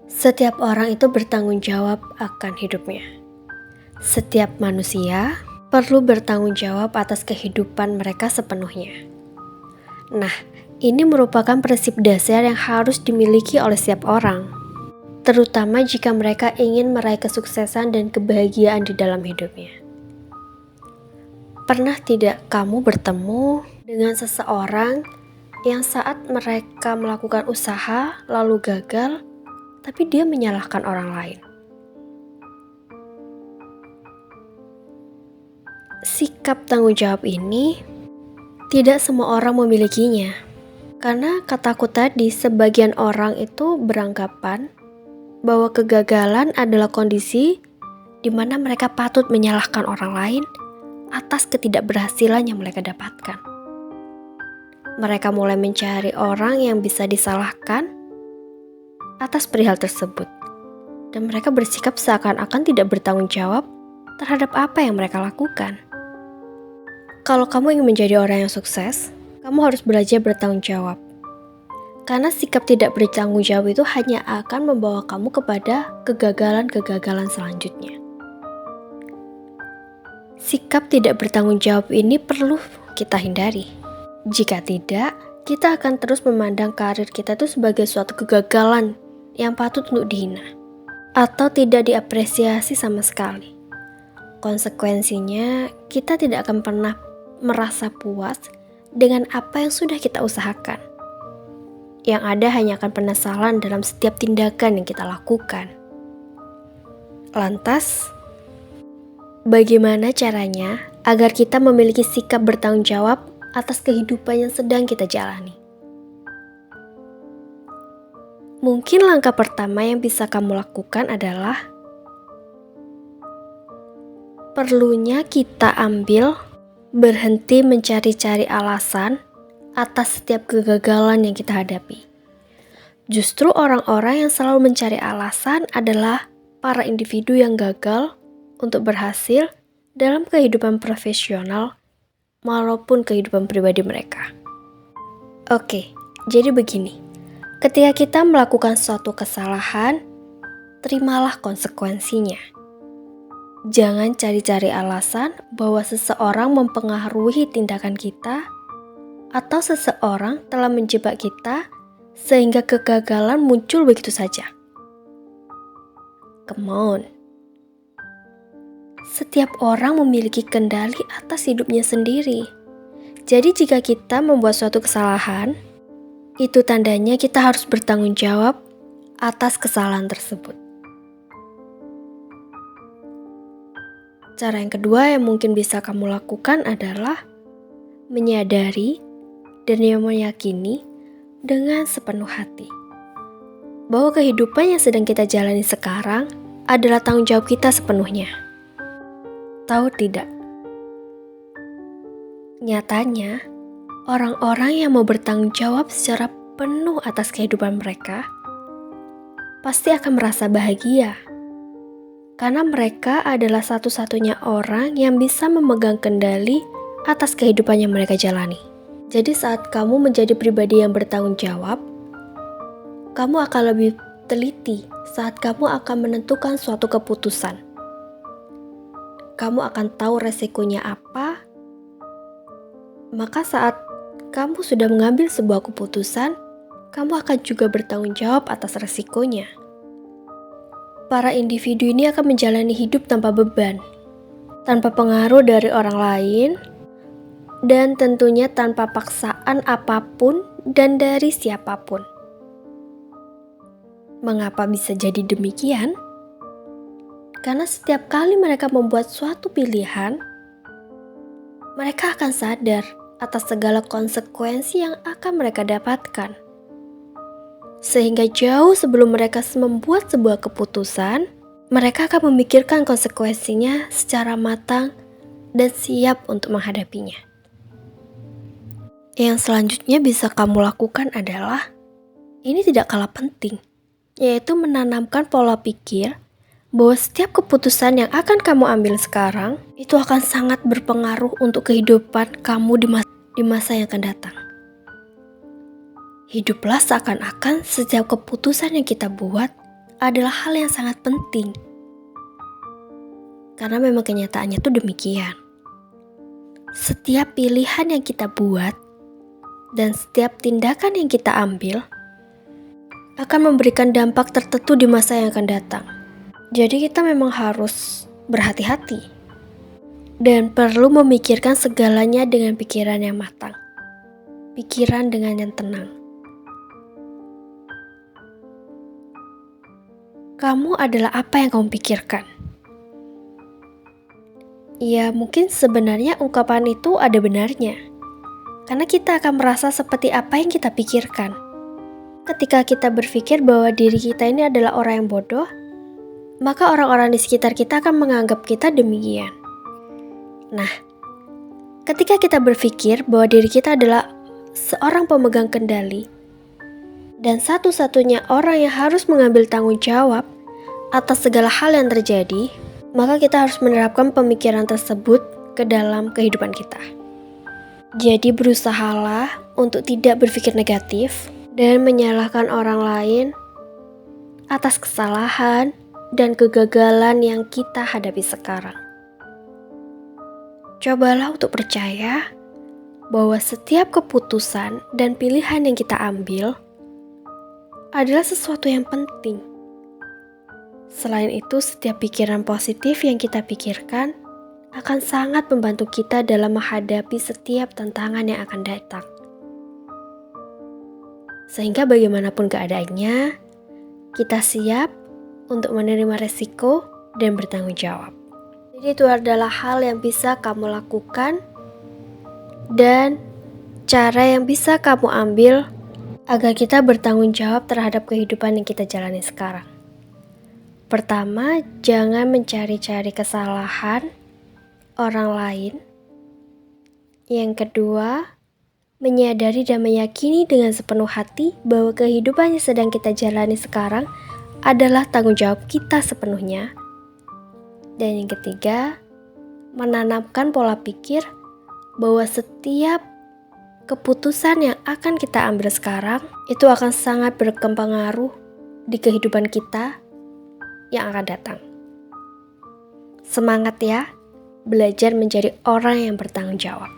Setiap orang itu bertanggung jawab akan hidupnya. Setiap manusia perlu bertanggung jawab atas kehidupan mereka sepenuhnya. Nah, ini merupakan prinsip dasar yang harus dimiliki oleh setiap orang, terutama jika mereka ingin meraih kesuksesan dan kebahagiaan di dalam hidupnya. Pernah tidak kamu bertemu dengan seseorang yang saat mereka melakukan usaha lalu gagal, tapi dia menyalahkan orang lain? Sikap tanggung jawab ini tidak semua orang memilikinya. Karena kataku tadi, sebagian orang itu beranggapan bahwa kegagalan adalah kondisi di mana mereka patut menyalahkan orang lain atas ketidakberhasilan yang mereka dapatkan. Mereka mulai mencari orang yang bisa disalahkan atas perihal tersebut. Dan mereka bersikap seakan-akan tidak bertanggung jawab terhadap apa yang mereka lakukan. Kalau kamu ingin menjadi orang yang sukses, kamu harus belajar bertanggung jawab. Karena sikap tidak bertanggung jawab itu hanya akan membawa kamu kepada kegagalan-kegagalan selanjutnya. Sikap tidak bertanggung jawab ini perlu kita hindari. Jika tidak, kita akan terus memandang karir kita itu sebagai suatu kegagalan yang patut untuk dihina atau tidak diapresiasi sama sekali. Konsekuensinya, kita tidak akan pernah merasa puas dengan apa yang sudah kita usahakan. Yang ada hanya akan penyesalan dalam setiap tindakan yang kita lakukan. Lantas, bagaimana caranya agar kita memiliki sikap bertanggung jawab atas kehidupan yang sedang kita jalani? Mungkin langkah pertama yang bisa kamu lakukan adalah perlunya kita berhenti mencari-cari alasan atas setiap kegagalan yang kita hadapi. Justru orang-orang yang selalu mencari alasan adalah para individu yang gagal untuk berhasil dalam kehidupan profesional maupun kehidupan pribadi mereka. Oke, jadi begini. Ketika kita melakukan suatu kesalahan, terimalah konsekuensinya. Jangan cari-cari alasan bahwa seseorang mempengaruhi tindakan kita atau seseorang telah menjebak kita sehingga kegagalan muncul begitu saja. Come on. Setiap orang memiliki kendali atas hidupnya sendiri. Jadi jika kita membuat suatu kesalahan, itu tandanya kita harus bertanggung jawab atas kesalahan tersebut. Cara yang kedua yang mungkin bisa kamu lakukan adalah menyadari dan meyakini dengan sepenuh hati bahwa kehidupan yang sedang kita jalani sekarang adalah tanggung jawab kita sepenuhnya. Tahu tidak? Nyatanya, orang-orang yang mau bertanggung jawab secara penuh atas kehidupan mereka pasti akan merasa bahagia. Karena mereka adalah satu-satunya orang yang bisa memegang kendali atas kehidupan yang mereka jalani. Jadi saat kamu menjadi pribadi yang bertanggung jawab, kamu akan lebih teliti saat kamu akan menentukan suatu keputusan. Kamu akan tahu resikonya apa, maka saat kamu sudah mengambil sebuah keputusan, kamu akan juga bertanggung jawab atas resikonya. Para individu ini akan menjalani hidup tanpa beban, tanpa pengaruh dari orang lain, dan tentunya tanpa paksaan apapun dan dari siapapun. Mengapa bisa jadi demikian? Karena setiap kali mereka membuat suatu pilihan, mereka akan sadar atas segala konsekuensi yang akan mereka dapatkan. Sehingga jauh sebelum mereka membuat sebuah keputusan, mereka akan memikirkan konsekuensinya secara matang dan siap untuk menghadapinya. Yang selanjutnya bisa kamu lakukan adalah, ini tidak kalah penting, yaitu menanamkan pola pikir bahwa setiap keputusan yang akan kamu ambil sekarang, itu akan sangat berpengaruh untuk kehidupan kamu di masa yang akan datang. Hiduplah seakan-akan setiap keputusan yang kita buat adalah hal yang sangat penting. Karena memang kenyataannya tuh demikian. Setiap pilihan yang kita buat dan setiap tindakan yang kita ambil akan memberikan dampak tertentu di masa yang akan datang. Jadi kita memang harus berhati-hati dan perlu memikirkan segalanya dengan pikiran yang matang. Pikiran dengan yang tenang. Kamu adalah apa yang kamu pikirkan? Ya, mungkin sebenarnya ungkapan itu ada benarnya. Karena kita akan merasa seperti apa yang kita pikirkan. Ketika kita berpikir bahwa diri kita ini adalah orang yang bodoh, maka orang-orang di sekitar kita akan menganggap kita demikian. Nah, ketika kita berpikir bahwa diri kita adalah seorang pemegang kendali, dan satu-satunya orang yang harus mengambil tanggung jawab atas segala hal yang terjadi, maka kita harus menerapkan pemikiran tersebut ke dalam kehidupan kita. Jadi berusahalah untuk tidak berpikir negatif dan menyalahkan orang lain atas kesalahan dan kegagalan yang kita hadapi sekarang. Cobalah untuk percaya bahwa setiap keputusan dan pilihan yang kita ambil adalah sesuatu yang penting. Selain itu, setiap pikiran positif yang kita pikirkan akan sangat membantu kita dalam menghadapi setiap tantangan yang akan datang. Sehingga bagaimanapun keadaannya, kita siap untuk menerima resiko dan bertanggung jawab. Jadi itu adalah hal yang bisa kamu lakukan dan cara yang bisa kamu ambil agar kita bertanggung jawab terhadap kehidupan yang kita jalani sekarang. Pertama, jangan mencari-cari kesalahan orang lain. Yang kedua, menyadari dan meyakini dengan sepenuh hati bahwa kehidupan yang sedang kita jalani sekarang adalah tanggung jawab kita sepenuhnya. Dan yang ketiga, menanamkan pola pikir bahwa setiap keputusan yang akan kita ambil sekarang itu akan sangat berpengaruh di kehidupan kita yang akan datang. Semangat ya, belajar menjadi orang yang bertanggung jawab.